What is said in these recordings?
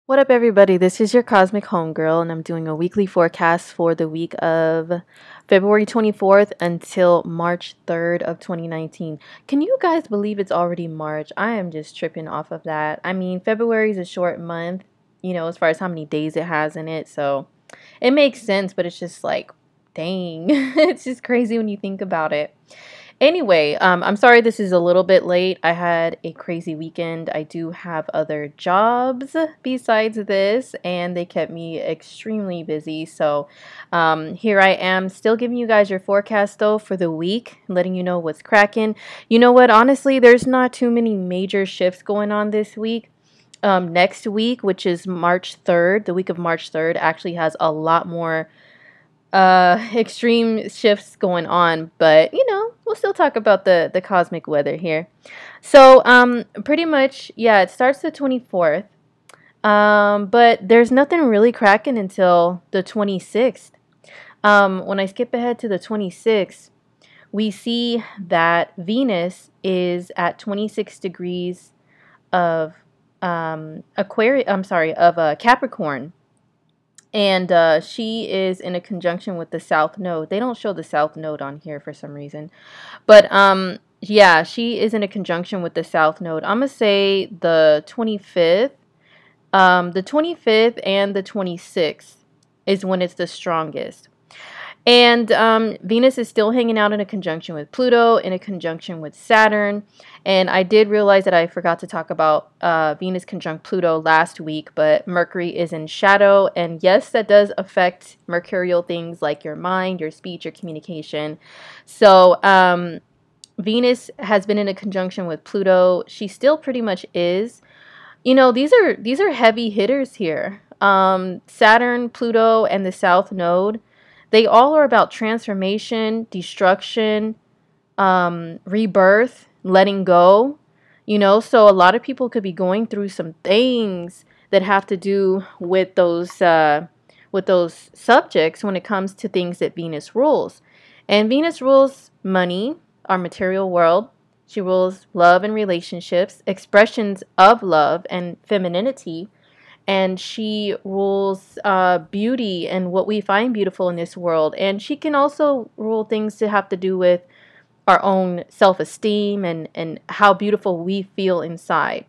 What up, everybody? This is your Cosmic Homegirl, and I'm doing a weekly forecast for the week of February 24th until March 3rd of 2019. Can you guys believe it's already March? I am just tripping off of that. I mean, February is a short month, as far as how many days it has in it, so it makes sense, but it's just like, dang, it's just crazy when you think about it. Anyway, I'm sorry this is a little bit late. I had a crazy weekend. I do have other jobs besides this, and they kept me extremely busy. So here I am still giving you guys your forecast, though, for the week, letting you know what's cracking. You know what? Honestly, there's not too many major shifts going on this week. Next week, which is March 3rd, the week of March 3rd, actually has a lot more extreme shifts going on, but we'll still talk about the cosmic weather here. So pretty much, yeah, it starts the 24th, but there's nothing really cracking until the 26th. When I skip ahead to the 26th, we see that Venus is at 26 degrees of Capricorn. And she is in a conjunction with the South Node. They don't show the South Node on here for some reason. But yeah, she is in a conjunction with the South Node. I'm going to say the 25th. The 25th and the 26th is when it's the strongest. And Venus is still hanging out in a conjunction with Pluto, in a conjunction with Saturn. And I did realize that I forgot to talk about Venus conjunct Pluto last week, but Mercury is in shadow. And yes, that does affect mercurial things like your mind, your speech, your communication. So Venus has been in a conjunction with Pluto. She still pretty much is. These are heavy hitters here. Saturn, Pluto, and the South Node. They all are about transformation, destruction, rebirth, letting go. So a lot of people could be going through some things that have to do with those subjects when it comes to things that Venus rules. And Venus rules money, our material world. She rules love and relationships, expressions of love and femininity. And she rules beauty and what we find beautiful in this world. And she can also rule things that have to do with our own self-esteem and how beautiful we feel inside.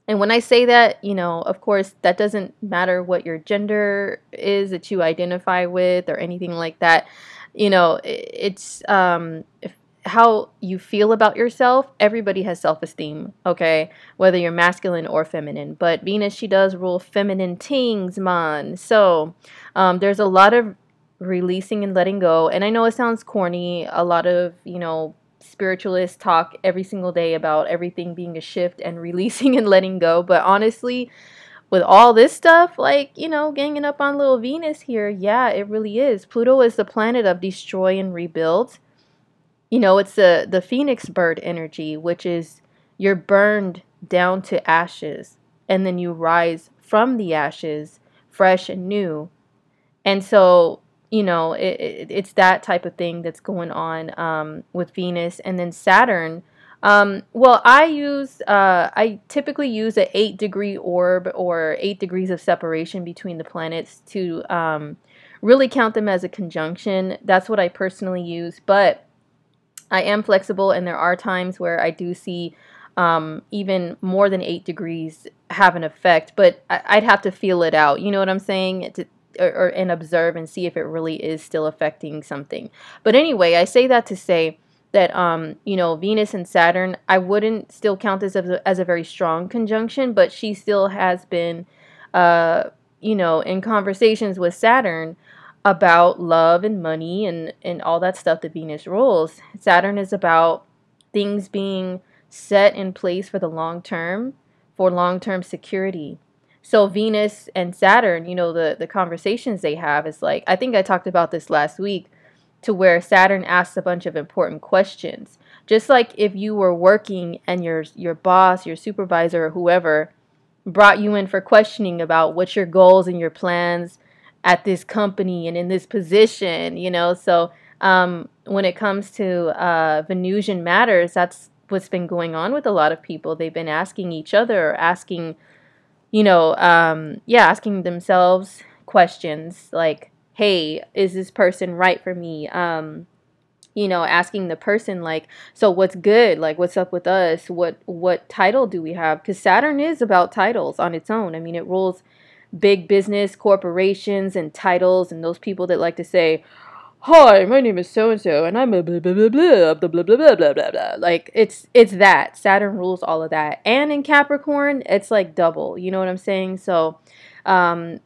And when I say that, of course, that doesn't matter what your gender is that you identify with or anything like that. It's how you feel about yourself. Everybody has self-esteem, okay, whether you're masculine or feminine. But Venus, she does rule feminine things, man. So there's a lot of releasing and letting go. And I know it sounds corny. A lot of spiritualists talk every single day about everything being a shift and releasing and letting go. But honestly, with all this stuff, like ganging up on little Venus here, yeah, it really is. Pluto is the planet of destroy and rebuild. It's the phoenix bird energy, which is you're burned down to ashes and then you rise from the ashes fresh and new. And so, it's that type of thing that's going on with Venus. And then Saturn. Well, I typically use an 8-degree orb or 8 degrees of separation between the planets to really count them as a conjunction. That's what I personally use. But I am flexible, and there are times where I do see even more than 8 degrees have an effect, but I'd have to feel it out. You know what I'm saying? And observe and see if it really is still affecting something. But anyway, I say that to say that, Venus and Saturn, I wouldn't still count this as a very strong conjunction, but she still has been, in conversations with Saturn about love and money and all that stuff that Venus rules. Saturn is about things being set in place for the long term, for long-term security. So Venus and Saturn, the conversations they have is like, I think I talked about this last week, to where Saturn asks a bunch of important questions. Just like if you were working and your boss, your supervisor, or whoever brought you in for questioning about what's your goals and your plans at this company and in this position, So when it comes to Venusian matters, that's what's been going on with a lot of people. They've been asking each other, or asking yeah, asking themselves questions like, hey, is this person right for me? Asking the person like, so what's good? Like, what's up with us? What title do we have? Because Saturn is about titles on its own. I mean, it rules big business, corporations, and titles, and those people that like to say, hi, my name is so and so, and I'm a blah blah blah blah blah blah blah blah blah blah blah. Like it's that Saturn rules all of that, and in Capricorn, it's like double. You know what I'm saying? So,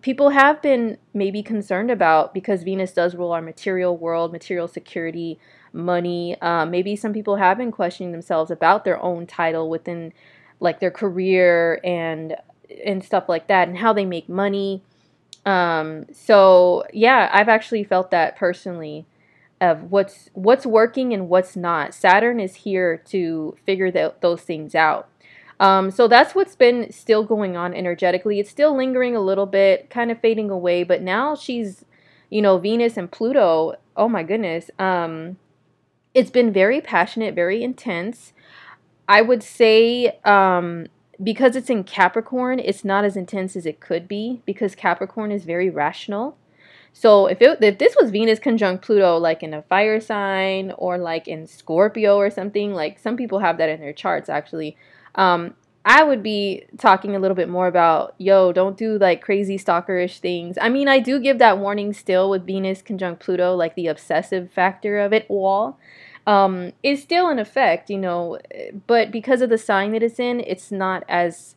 people have been maybe concerned about, because Venus does rule our material world, material security, money. Maybe some people have been questioning themselves about their own title within, like, their career and stuff like that, and how they make money. So yeah, I've actually felt that personally, of what's working and what's not. Saturn is here to figure those things out. So that's what's been still going on energetically. It's still lingering a little bit, kind of fading away, but now she's, Venus and Pluto, oh my goodness. It's been very passionate, very intense. I would say, because it's in Capricorn, it's not as intense as it could be, because Capricorn is very rational. So if this was Venus conjunct Pluto, like in a fire sign or like in Scorpio or something, like some people have that in their charts actually, I would be talking a little bit more about, yo, don't do like crazy stalkerish things. I mean, I do give that warning still with Venus conjunct Pluto, like the obsessive factor of it all. Is still in effect, but because of the sign that it's in, it's not as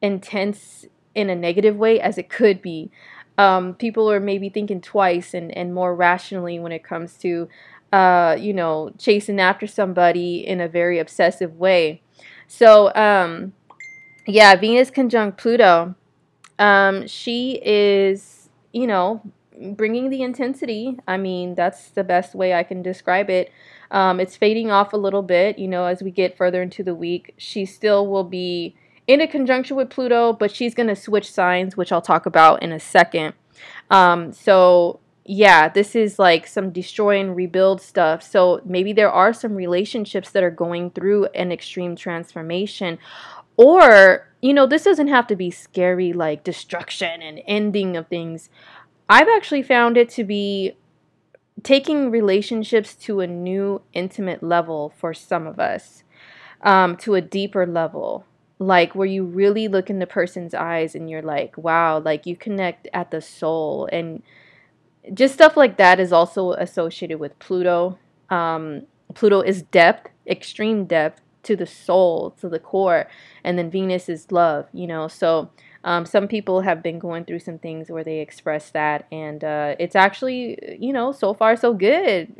intense in a negative way as it could be. People are maybe thinking twice and more rationally when it comes to, chasing after somebody in a very obsessive way. So, yeah, Venus conjunct Pluto, she is, bringing the intensity. I mean, that's the best way I can describe it. It's fading off a little bit, as we get further into the week. She still will be in a conjunction with Pluto, but she's going to switch signs, which I'll talk about in a second. So yeah, this is like some destroy and rebuild stuff. So maybe there are some relationships that are going through an extreme transformation, or, this doesn't have to be scary, like destruction and ending of things. I've actually found it to be taking relationships to a new intimate level for some of us, to a deeper level, like where you really look in the person's eyes and you're like, wow, like you connect at the soul. And just stuff like that is also associated with Pluto. Pluto is depth, extreme depth to the soul, to the core. And then Venus is love, so some people have been going through some things where they express that, and it's actually, so far so good,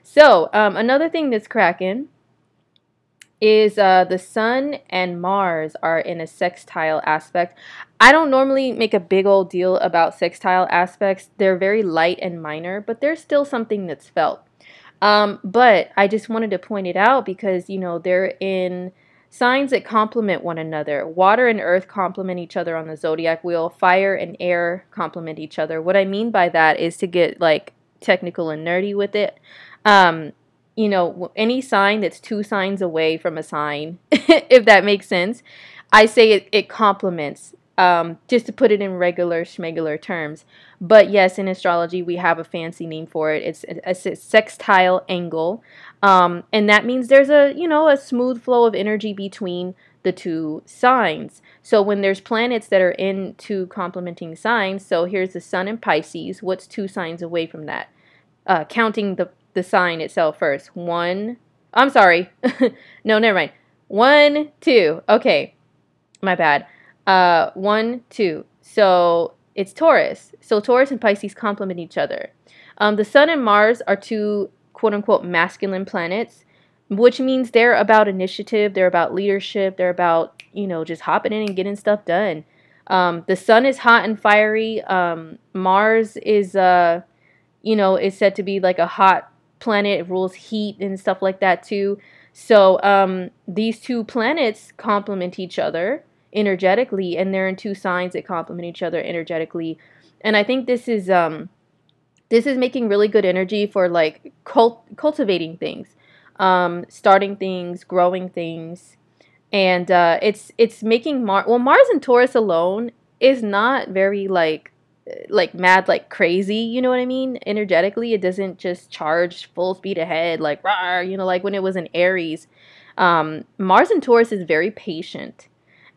So another thing that's cracking is the Sun and Mars are in a sextile aspect. I don't normally make a big old deal about sextile aspects. They're very light and minor, but there's still something that's felt. But I just wanted to point it out because, they're in signs that complement one another. Water and earth complement each other on the zodiac wheel. Fire and air complement each other. What I mean by that is, to get like technical and nerdy with it, any sign that's two signs away from a sign, if that makes sense, I say it complements, just to put it in regular schmegular terms. But yes, in astrology, we have a fancy name for it. It's a sextile angle. And that means there's a smooth flow of energy between the two signs. So when there's planets that are in two complementing signs, so here's the Sun in Pisces, what's two signs away from that? Counting the sign itself first. I'm sorry. No, never mind. 1, 2. Okay. My bad. 1, 2. So it's Taurus. So Taurus and Pisces complement each other. The Sun and Mars are two quote-unquote masculine planets, which means they're about initiative, they're about leadership, they're about, just hopping in and getting stuff done. The Sun is hot and fiery. Mars is, is said to be like a hot planet. It rules heat and stuff like that too. So these two planets complement each other energetically, and they're in two signs that complement each other energetically. And I think this is making really good energy for like cultivating things, starting things, growing things, And it's making Mars and Taurus alone is not very like mad, like crazy, you know what I mean? Energetically, it doesn't just charge full speed ahead like rah, you know, like when it was in Aries. Mars and Taurus is very patient.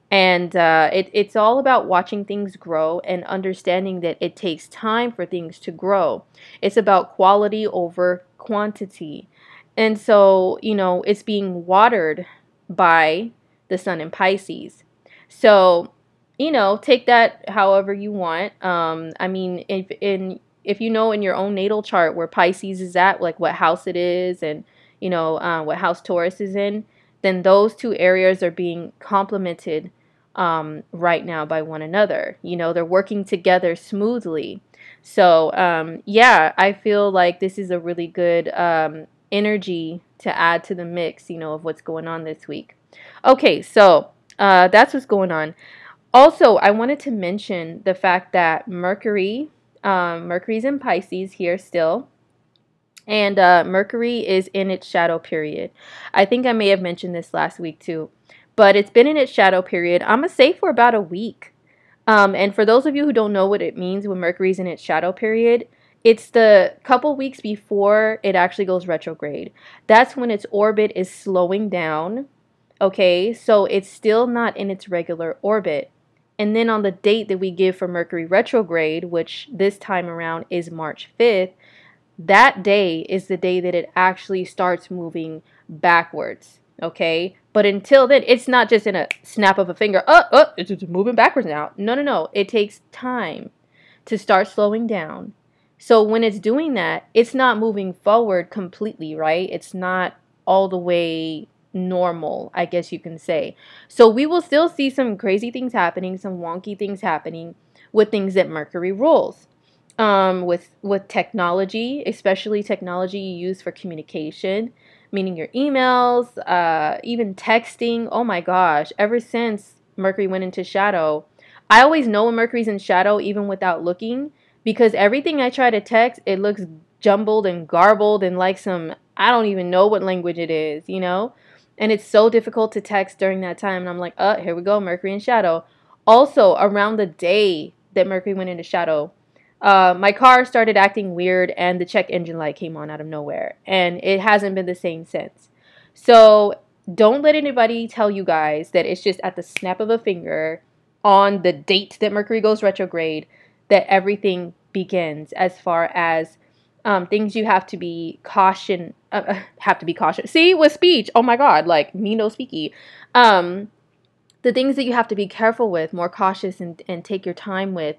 And it's all about watching things grow and understanding that it takes time for things to grow. It's about quality over quantity. And so, you know, it's being watered by the sun in Pisces. So, you know, take that however you want. I mean, if you know in your own natal chart where Pisces is at, like what house it is, and you know what house Taurus is in, then those two areas are being complemented right now by one another. You know, they're working together smoothly. So, yeah, I feel like this is a really good energy to add to the mix, you know, of what's going on this week. Okay, so that's what's going on. Also, I wanted to mention the fact that Mercury's in Pisces here still. And Mercury is in its shadow period. I think I may have mentioned this last week too. But it's been in its shadow period, I'm going to say for about a week. And for those of you who don't know what it means when Mercury's in its shadow period, it's the couple weeks before it actually goes retrograde. That's when its orbit is slowing down. Okay, so it's still not in its regular orbit. And then on the date that we give for Mercury retrograde, which this time around is March 5th, that day is the day that it actually starts moving backwards. Okay, but until then, it's not just in a snap of a finger. It's just moving backwards now. No, no, no. It takes time to start slowing down. So when it's doing that, it's not moving forward completely, right? It's not all the way normal, I guess you can say. So we will still see some crazy things happening, some wonky things happening with things that Mercury rules. With technology, especially technology you use for communication, meaning your emails, even texting. Oh my gosh, ever since Mercury went into shadow, I always know when Mercury's in shadow even without looking, because everything I try to text, it looks jumbled and garbled and like some, I don't even know what language it is, you know? And it's so difficult to text during that time. And I'm like, here we go, Mercury in shadow. Also, around the day that Mercury went into shadow, my car started acting weird and the check engine light came on out of nowhere. And it hasn't been the same since. So don't let anybody tell you guys that it's just at the snap of a finger on the date that Mercury goes retrograde that everything begins, as far as things you have to be cautious. See, with speech, oh my God, like me no speaky. The things that you have to be careful with, more cautious and take your time with,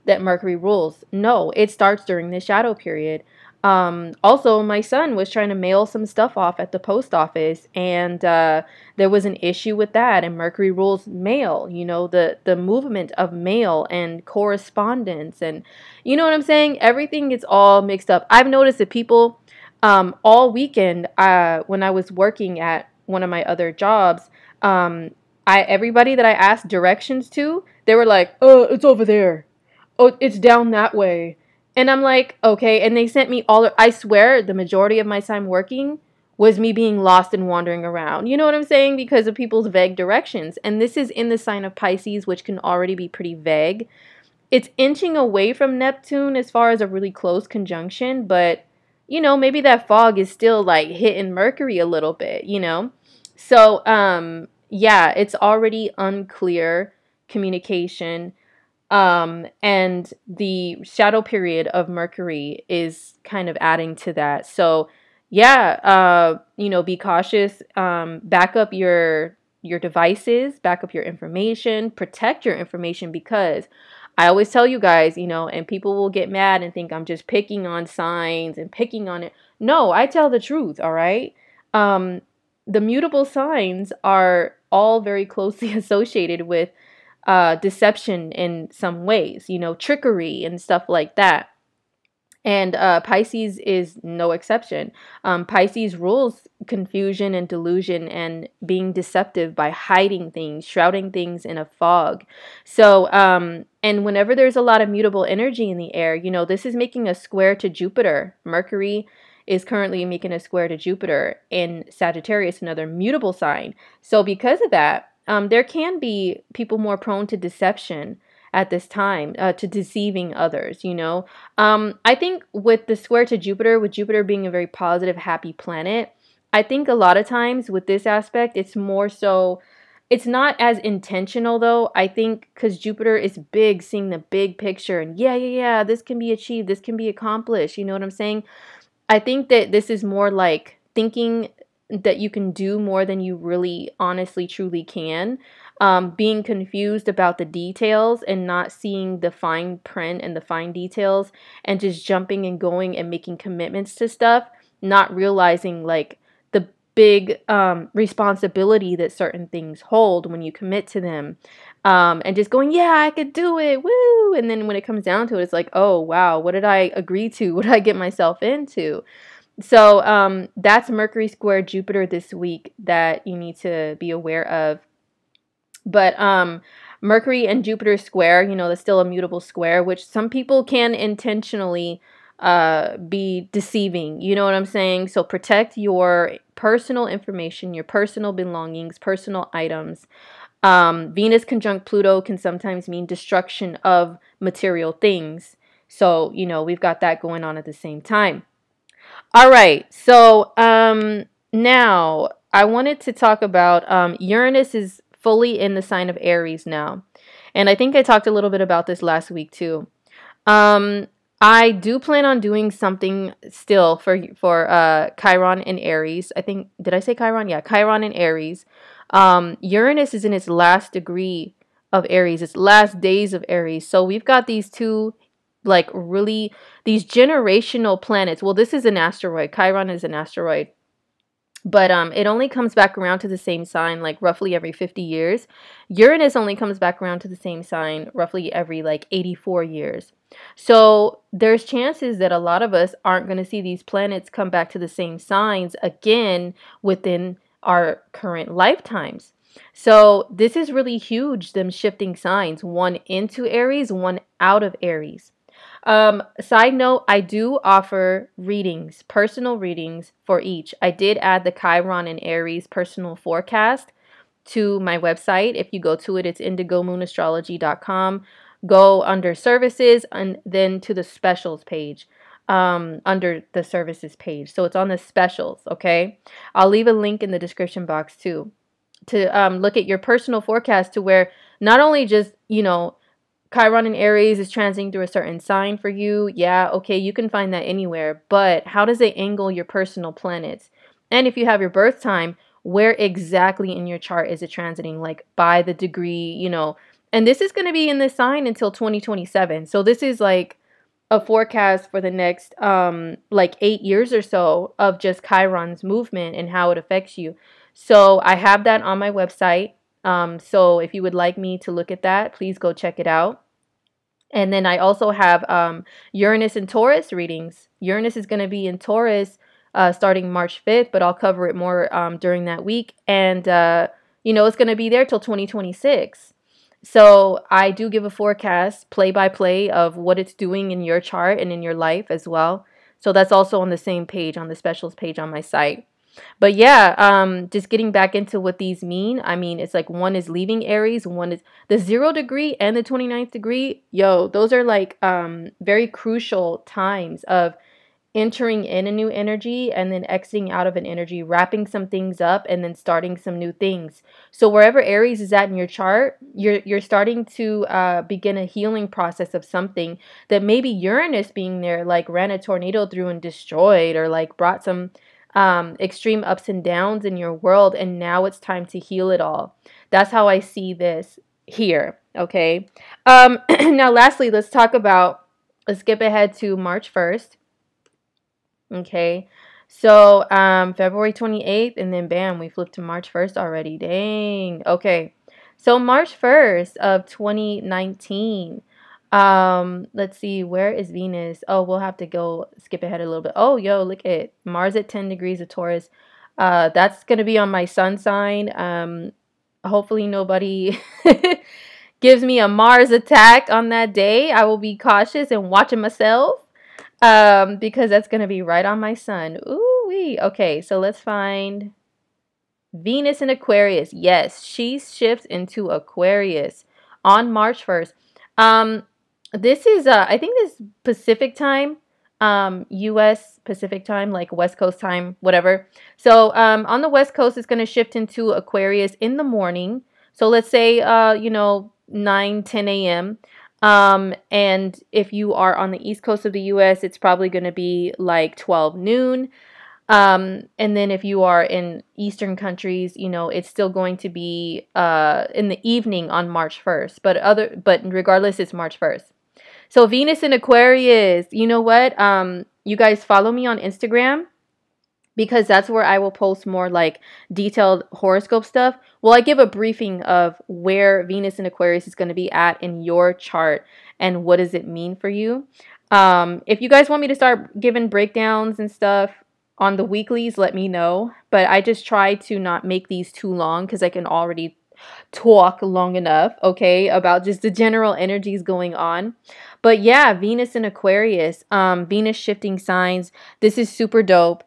that Mercury rules. No, it starts during the shadow period. Also, my son was trying to mail some stuff off at the post office, and there was an issue with that. And Mercury rules mail, you know, the movement of mail and correspondence, and you know what I'm saying? Everything gets all mixed up. I've noticed that people all weekend, when I was working at one of my other jobs, everybody that I asked directions to, they were like, "Oh, it's over there. Oh, it's down that way." And I'm like, okay. And they sent me I swear the majority of my time working was me being lost and wandering around. You know what I'm saying? Because of people's vague directions. And this is in the sign of Pisces, which can already be pretty vague. It's inching away from Neptune as far as a really close conjunction. But, you know, maybe that fog is still like hitting Mercury a little bit, you know? So, yeah, it's already unclear communication. And the shadow period of Mercury is kind of adding to that. So yeah, you know, be cautious, back up your devices, back up your information, protect your information, because I always tell you guys, you know, and people will get mad and think I'm just picking on signs and picking on it. No, I tell the truth, all right? The mutable signs are all very closely associated with deception in some ways, you know, trickery and stuff like that. And Pisces is no exception. Pisces rules confusion and delusion and being deceptive by hiding things, shrouding things in a fog. So, and whenever there's a lot of mutable energy in the air, you know, this is making a square to Jupiter. Mercury is currently making a square to Jupiter in Sagittarius, another mutable sign. So because of that, there can be people more prone to deception at this time, to deceiving others, you know. I think with the square to Jupiter, with Jupiter being a very positive, happy planet, I think a lot of times with this aspect, it's more so, it's not as intentional though. I think because Jupiter is big, seeing the big picture and yeah, this can be achieved, this can be accomplished. You know what I'm saying? I think that this is more like thinking that you can do more than you really honestly truly can. Being confused about the details and not seeing the fine print and the fine details and just jumping and going and making commitments to stuff, not realizing like the big responsibility that certain things hold when you commit to them. And just going, yeah, I could do it, woo! And then when it comes down to it, it's like, oh, wow, what did I agree to? What did I get myself into? So that's Mercury square Jupiter this week that you need to be aware of. But Mercury and Jupiter square, you know, that's still a mutable square, which some people can intentionally be deceiving. You know what I'm saying? So protect your personal information, your personal belongings, personal items. Venus conjunct Pluto can sometimes mean destruction of material things. So, you know, we've got that going on at the same time. All right. So, now I wanted to talk about Uranus is fully in the sign of Aries now. And I think I talked a little bit about this last week too. I do plan on doing something still for Chiron and Aries. I think, did I say Chiron? Yeah, Chiron and Aries. Uranus is in its last degree of Aries, its last days of Aries. So we've got these two, like really, these generational planets. Well, this is an asteroid. Chiron is an asteroid. But it only comes back around to the same sign like roughly every 50 years. Uranus only comes back around to the same sign roughly every like 84 years. So there's chances that a lot of us aren't going to see these planets come back to the same signs again within our current lifetimes. So this is really huge, them shifting signs, one into Aries, one out of Aries. Side note, I do offer readings, personal readings for each. I did add the Chiron and Aries personal forecast to my website. If you go to it, it's indigomoonastrology.com. Go under services and then to the specials page, under the services page. So it's on the specials, okay? I'll leave a link in the description box too to look at your personal forecast, to where not only just, you know, Chiron and Aries is transiting through a certain sign for you. Yeah, okay, you can find that anywhere. But how does it angle your personal planets? And if you have your birth time, where exactly in your chart is it transiting? Like by the degree, you know. And this is going to be in this sign until 2027. So this is like a forecast for the next like 8 years or so of just Chiron's movement and how it affects you. So I have that on my website. So if you would like me to look at that, please go check it out. And then I also have Uranus and Taurus readings. Uranus is going to be in Taurus starting March 5th, but I'll cover it more during that week. And, you know, it's going to be there till 2026. So I do give a forecast, play by play, of what it's doing in your chart and in your life as well. So that's also on the same page, on the specials page on my site. But yeah, just getting back into what these mean. I mean, it's like one is leaving Aries, one is the 0 degree and the 29th degree. Yo, those are like very crucial times of entering in a new energy and then exiting out of an energy, wrapping some things up and then starting some new things. So wherever Aries is at in your chart, you're starting to begin a healing process of something that maybe Uranus being there like ran a tornado through and destroyed, or like brought some extreme ups and downs in your world, and now it's time to heal it all. That's how I see this here. Okay. Now lastly, let's skip ahead to March 1st. Okay. So February 28th, and then bam, we flipped to March 1st already. Dang. Okay. So March 1st of 2019. Let's see, where is Venus? Oh, we'll have to go skip ahead a little bit. Oh, yo, look at Mars at 10 degrees of Taurus. That's gonna be on my sun sign. Hopefully nobody gives me a Mars attack on that day. I will be cautious and watching myself. Because that's going to be right on my sun. Ooh wee. Okay, so let's find Venus in Aquarius. Yes, she shifts into Aquarius on March 1st. Um, this is I think this Pacific time, US Pacific time, like West Coast time, whatever. So on the West Coast it's going to shift into Aquarius in the morning. So let's say 9, 10 a.m. And if you are on the East Coast of the US, it's probably going to be like 12 noon. And then if you are in Eastern countries, it's still going to be in the evening on March 1st. But regardless, it's March 1st. So Venus in Aquarius, you know what? You guys follow me on Instagram because that's where I will post more like detailed horoscope stuff. Well, I give a briefing of where Venus in Aquarius is going to be at in your chart and what does it mean for you. If you guys want me to start giving breakdowns and stuff on the weeklies, let me know. But I just try to not make these too long because I can already talk long enough, okay, about just the general energies going on. But yeah, Venus in Aquarius, Venus shifting signs. This is super dope.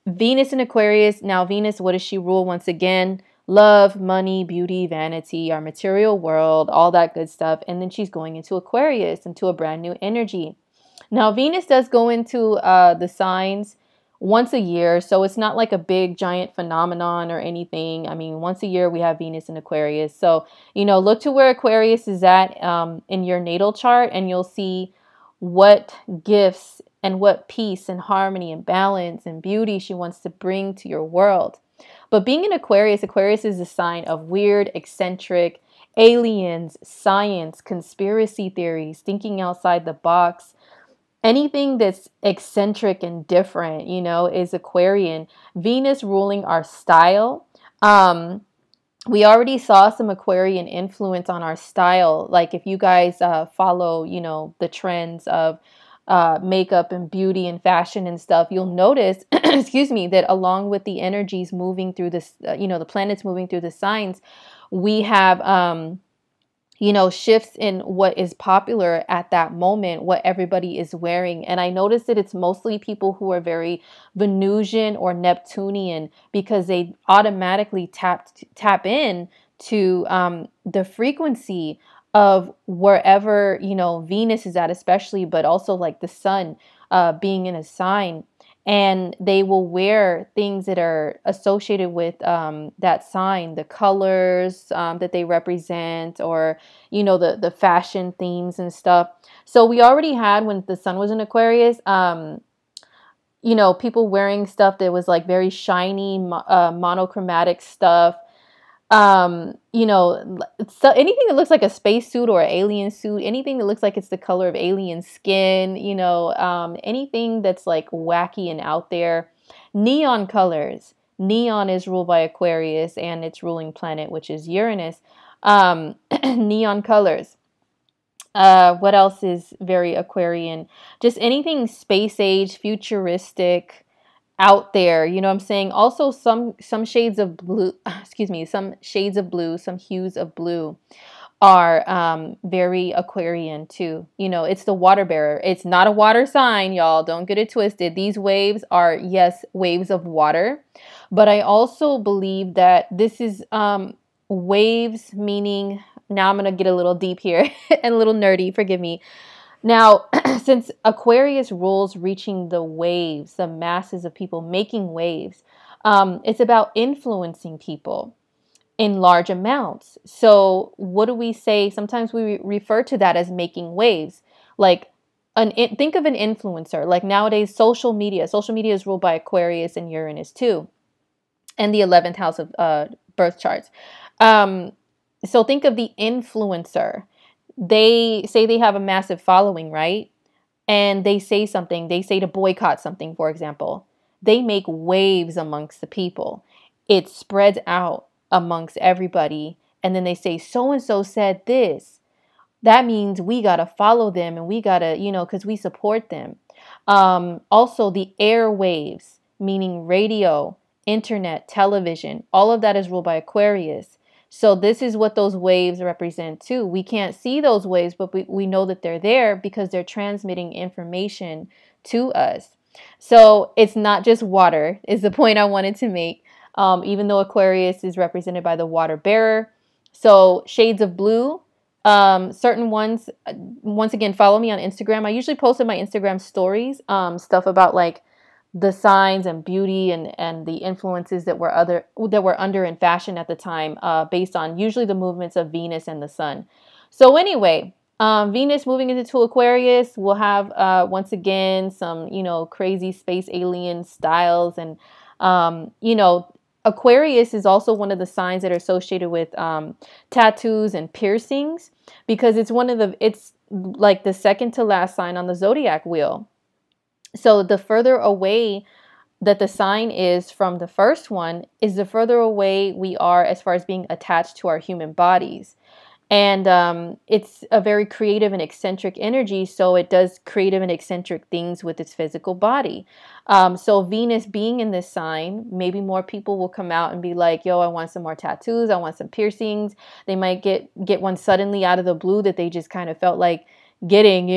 Venus in Aquarius. Now, Venus, what does she rule once again? Love, money, beauty, vanity, our material world, all that good stuff. And then she's going into Aquarius, into a brand new energy. Now, Venus does go into the signs once a year, so it's not like a big giant phenomenon or anything. I mean, once a year we have Venus in Aquarius. So, look to where Aquarius is at in your natal chart, and you'll see what gifts and what peace and harmony and balance and beauty she wants to bring to your world. But being in Aquarius, Aquarius is a sign of weird, eccentric, aliens, science, conspiracy theories, thinking outside the box. Anything that's eccentric and different, is Aquarian. Venus ruling our style. We already saw some Aquarian influence on our style. Like if you guys follow, the trends of makeup and beauty and fashion and stuff, you'll notice, excuse me, that along with the energies moving through this, the planets moving through the signs, we have shifts in what is popular at that moment, what everybody is wearing. And I noticed that it's mostly people who are very Venusian or Neptunian because they automatically tap in to the frequency of wherever, Venus is at, especially, but also like the sun being in a sign. And they will wear things that are associated with that sign, the colors that they represent, or, the fashion themes and stuff. So we already had, when the sun was in Aquarius, people wearing stuff that was like very shiny, monochromatic stuff. So anything that looks like a spacesuit or an alien suit, anything that looks like it's the color of alien skin, anything that's like wacky and out there. Neon colors. Neon is ruled by Aquarius and its ruling planet, which is Uranus. Neon colors. What else is very Aquarian? Just anything space age, futuristic, out there, you know what I'm saying? Also some shades of blue, excuse me, some shades of blue, some hues of blue are very Aquarian too. It's the water bearer. It's not a water sign, y'all. Don't get it twisted. These waves are, yes, waves of water. But I also believe that this is waves, meaning, now I'm going to get a little deep here and a little nerdy, forgive me. Now, since Aquarius rules reaching the waves, the masses of people making waves, it's about influencing people in large amounts. So what do we say? Sometimes we refer to that as making waves. Like, think of an influencer. Like nowadays, social media. Social media is ruled by Aquarius and Uranus too, and the 11th house of birth charts. So think of the influencer. They say they have a massive following, right? And they say something. They say to boycott something, for example. They make waves amongst the people. It spreads out amongst everybody. And then they say, so-and-so said this. That means we got to follow them and we got to, because we support them. Also, the airwaves, meaning radio, internet, television, all of that is ruled by Aquarius. So this is what those waves represent too. We can't see those waves, but we know that they're there because they're transmitting information to us. So it's not just water, is the point I wanted to make. Even though Aquarius is represented by the water bearer. So shades of blue, certain ones, once again, follow me on Instagram. I usually post in my Instagram stories, stuff about like the signs and beauty and the influences that were under in fashion at the time, based on usually the movements of Venus and the sun. So anyway, Venus moving into Aquarius will have, once again, some, crazy space alien styles. And, Aquarius is also one of the signs that are associated with tattoos and piercings, because it's like the second to last sign on the zodiac wheel. So the further away that the sign is from the first one is the further away we are as far as being attached to our human bodies. And it's a very creative and eccentric energy, so it does creative and eccentric things with its physical body. So Venus being in this sign, maybe more people will come out and be like, yo, I want some more tattoos, I want some piercings. They might get one suddenly out of the blue that they just kind of felt like getting,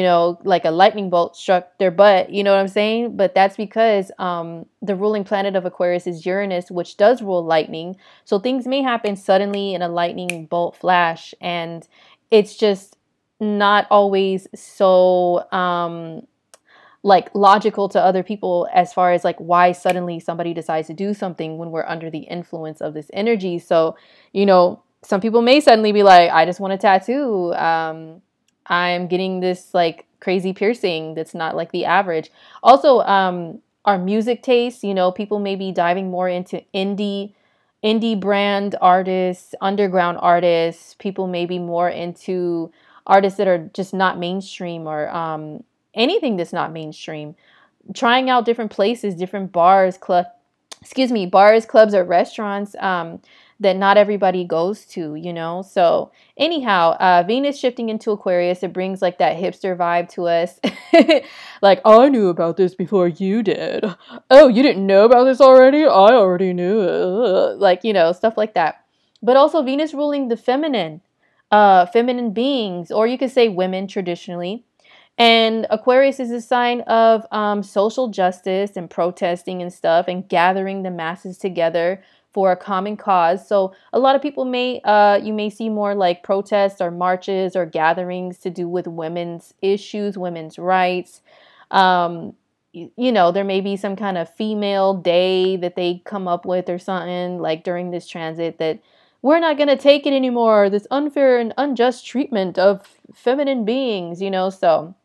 like a lightning bolt struck their butt, you know what I'm saying? But that's because the ruling planet of Aquarius is Uranus, which does rule lightning. So things may happen suddenly in a lightning bolt flash, and it's just not always so like logical to other people as far as like why suddenly somebody decides to do something when we're under the influence of this energy. So, some people may suddenly be like, I just want a tattoo. I'm getting this like crazy piercing that's not like the average. Also, our music tastes, people may be diving more into indie brand artists, underground artists. People may be more into artists that are just not mainstream, or anything that's not mainstream. Trying out different places, different bars, clubs, or restaurants that not everybody goes to, So anyhow, Venus shifting into Aquarius, it brings like that hipster vibe to us. Like, I knew about this before you did. Oh, you didn't know about this already? I already knew it. Like, stuff like that. But also Venus ruling the feminine beings, or you could say women traditionally. And Aquarius is a sign of social justice and protesting and stuff, and gathering the masses together for a common cause. So a lot of people you may see more like protests or marches or gatherings to do with women's issues, women's rights. There may be some kind of female day that they come up with or something like during this transit, that we're not going to take it anymore, this unfair and unjust treatment of feminine beings, so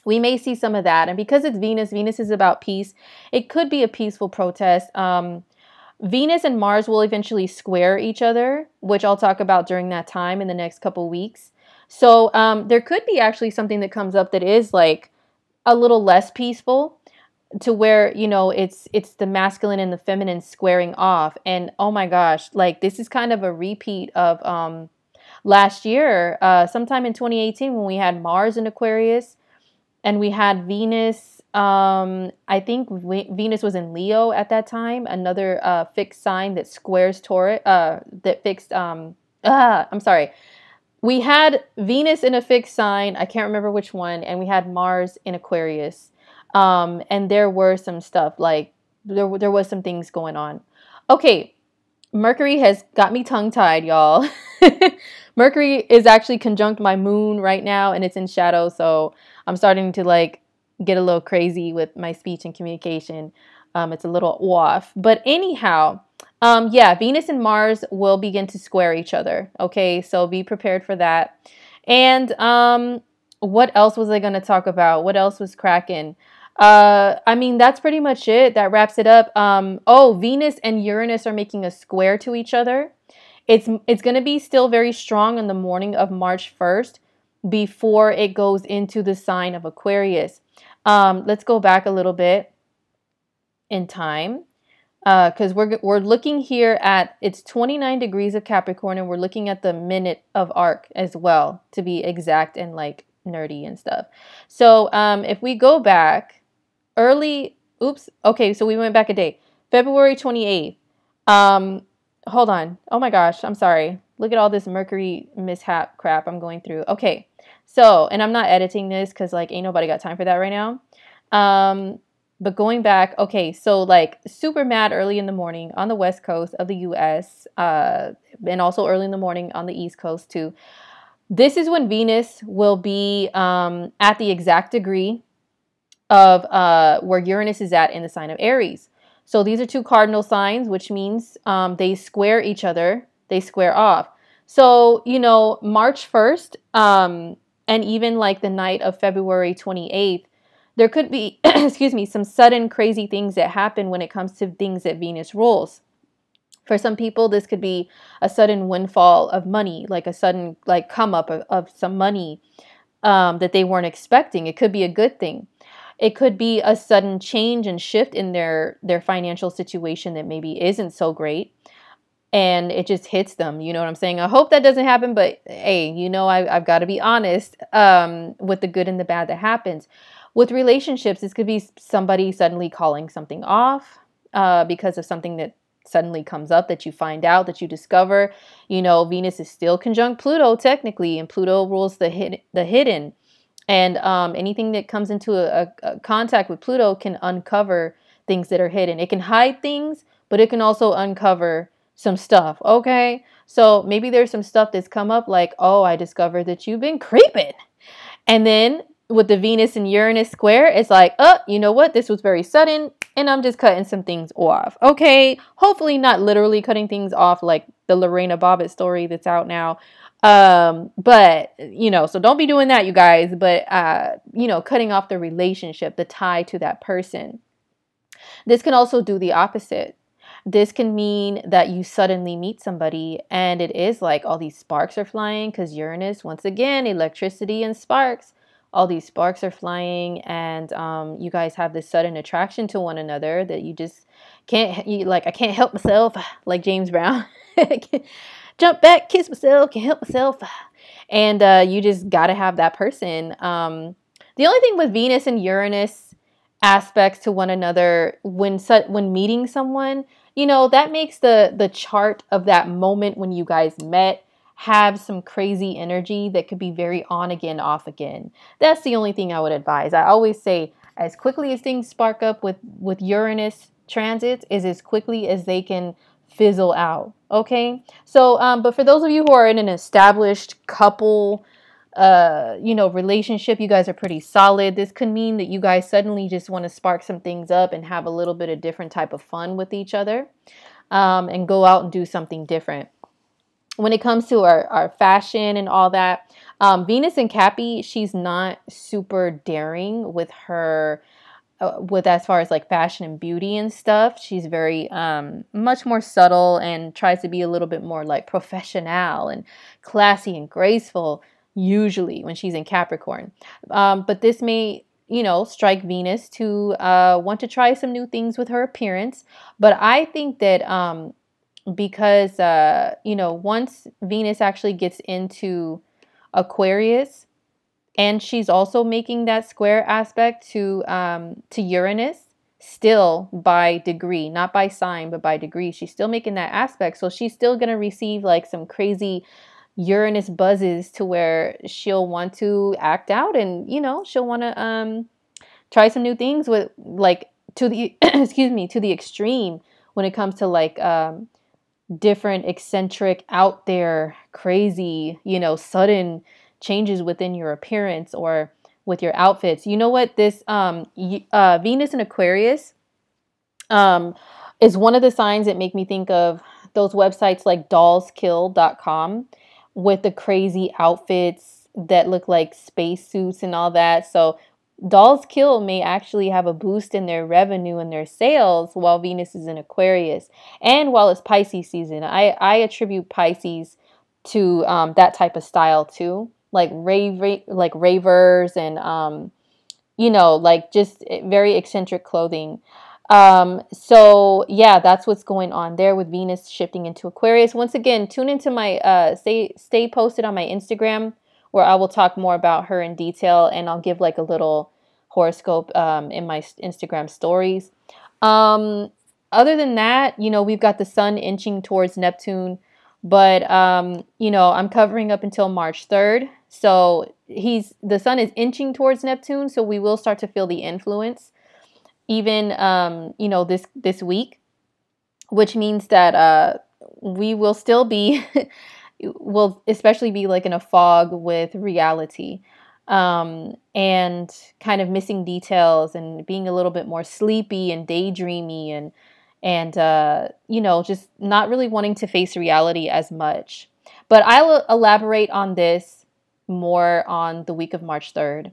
we may see some of that. And because it's Venus is about peace. It could be a peaceful protest. Venus and Mars will eventually square each other, which I'll talk about during that time in the next couple weeks. So there could be actually something that comes up that is like a little less peaceful, to where, it's the masculine and the feminine squaring off. And oh my gosh, like this is kind of a repeat of last year, sometime in 2018, when we had Mars in Aquarius. And we had Venus, I think Venus was in Leo at that time, another fixed sign that squares Taurus, I'm sorry. We had Venus in a fixed sign, I can't remember which one, and we had Mars in Aquarius. And there were some stuff, like, there was some things going on. Okay, Mercury has got me tongue-tied, y'all. Mercury is actually conjunct my moon right now, and it's in shadow, so I'm starting to like get a little crazy with my speech and communication. It's a little off. But anyhow, Venus and Mars will begin to square each other. Okay, so be prepared for that. And what else was I going to talk about? What else was cracking? That's pretty much it. That wraps it up. Venus and Uranus are making a square to each other. It's going to be still very strong in the morning of March 1st before it goes into the sign of Aquarius. Let's go back a little bit in time, because we're looking here at, it's 29 degrees of Capricorn, and we're looking at the minute of arc as well, to be exact and like nerdy and stuff. So if we go back so we went back a day, February 28th. Hold on. Oh my gosh, I'm sorry. Look at all this Mercury mishap crap I'm going through. Okay. So, and I'm not editing this because like ain't nobody got time for that right now. But going back, okay, so like super mad early in the morning on the west coast of the US, and also early in the morning on the east coast too. This is when Venus will be at the exact degree of where Uranus is at in the sign of Aries. So these are two cardinal signs, which means they square each other, they square off. So, you know, March 1st, and even like the night of February 28th, there could be, excuse me, some sudden crazy things that happen when it comes to things that Venus rules. For some people, this could be a sudden windfall of money, like a sudden like come up of some money that they weren't expecting. It could be a good thing. It could be a sudden change and shift in their financial situation that maybe isn't so great, and it just hits them. You know what I'm saying? I hope that doesn't happen, but hey, you know, I've got to be honest with the good and the bad that happens. With relationships, this could be somebody suddenly calling something off because of something that suddenly comes up that you find out, that you discover. You know, Venus is still conjunct Pluto technically, and Pluto rules the hidden. And anything that comes into a contact with Pluto can uncover things that are hidden. It can hide things, but it can also uncover some stuff, okay? So maybe there's some stuff that's come up like, oh, I discovered that you've been creeping. And then with the Venus and Uranus square, it's like, oh, you know what? This was very sudden, and I'm just cutting some things off, okay? Hopefully not literally cutting things off like the Lorena Bobbitt story that's out now. But, you know, so don't be doing that, you guys. But, you know, cutting off the relationship, the tie to that person. This can also do the opposite. This can mean that you suddenly meet somebody and it is like all these sparks are flying because Uranus, once again, electricity and sparks. All these sparks are flying and you guys have this sudden attraction to one another that you just can't, like, I can't help myself, like James Brown. Jump back, kiss myself, can't help myself. And you just got to have that person. The only thing with Venus and Uranus aspects to one another when meeting someone, you know, that makes the chart of that moment when you guys met have some crazy energy that could be very on again, off again. That's the only thing I would advise. I always say as quickly as things spark up with Uranus transits is as quickly as they can fizzle out. Okay. So, but for those of you who are in an established couple, you know, relationship, you guys are pretty solid. This could mean that you guys suddenly just want to spark some things up and have a little bit of different type of fun with each other, and go out and do something different. When it comes to our fashion and all that, Venus and Cappy, she's not super daring with her, with as far as like fashion and beauty and stuff. She's very much more subtle and tries to be a little bit more like professional and classy and graceful usually when she's in Capricorn. But this may, you know, strike Venus to want to try some new things with her appearance. But I think that because, you know, once Venus actually gets into Aquarius, and she's also making that square aspect to Uranus, still by degree, not by sign, but by degree. She's still making that aspect. So she's still going to receive like some crazy Uranus buzzes to where she'll want to act out and, you know, she'll want to try some new things with like to the, excuse me, to the extreme when it comes to like different eccentric, out there, crazy, you know, sudden changes within your appearance or with your outfits. You know what? This Venus in Aquarius is one of the signs that make me think of those websites like dollskill.com with the crazy outfits that look like spacesuits and all that. So Dolls Kill may actually have a boost in their revenue and their sales while Venus is in Aquarius and while it's Pisces season. I attribute Pisces to that type of style too, like ravers and you know, like just very eccentric clothing. So yeah, that's what's going on there with Venus shifting into Aquarius. Once again, tune into my stay posted on my Instagram, where I will talk more about her in detail, and I'll give like a little horoscope in my Instagram stories. Other than that, you know, we've got the sun inching towards Neptune But you know, I'm covering up until March 3rd. So the sun is inching towards Neptune, so we will start to feel the influence even you know, this week, which means that we will still be will especially be like in a fog with reality, and kind of missing details and being a little bit more sleepy and daydreamy and you know, just not really wanting to face reality as much. But I'll elaborate on this more on the week of March 3rd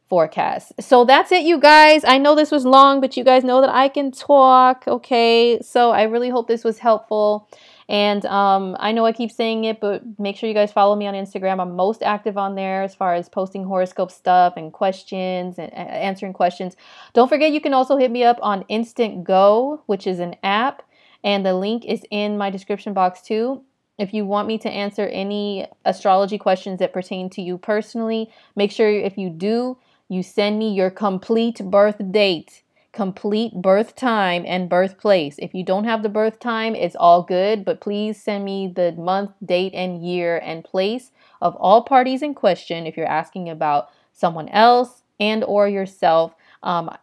forecast. So that's it, you guys. I know this was long, but you guys know that I can talk, okay? So I really hope this was helpful. And I know I keep saying it, but make sure you guys follow me on Instagram. I'm most active on there as far as posting horoscope stuff and questions and answering questions. Don't forget, you can also hit me up on Instant Go, which is an app, and the link is in my description box too. If you want me to answer any astrology questions that pertain to you personally, make sure if you do, you send me your complete birth date, complete birth time, and birthplace. If you don't have the birth time, it's all good, but please send me the month, date, and year and place of all parties in question if you're asking about someone else and or yourself.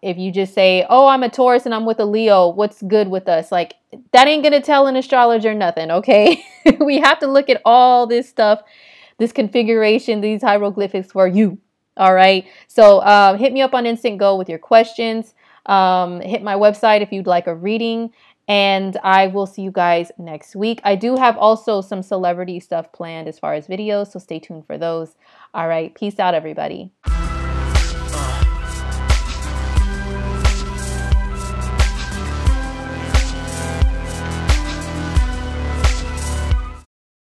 If you just say, oh, I'm a Taurus and I'm with a Leo, what's good with us? Like, that ain't going to tell an astrologer nothing, okay? We have to look at all this stuff, this configuration, these hieroglyphics for you. All right. So hit me up on Instant Go with your questions. Hit my website if you'd like a reading. And I will see you guys next week. I do have also some celebrity stuff planned as far as videos, so stay tuned for those. All right. Peace out, everybody.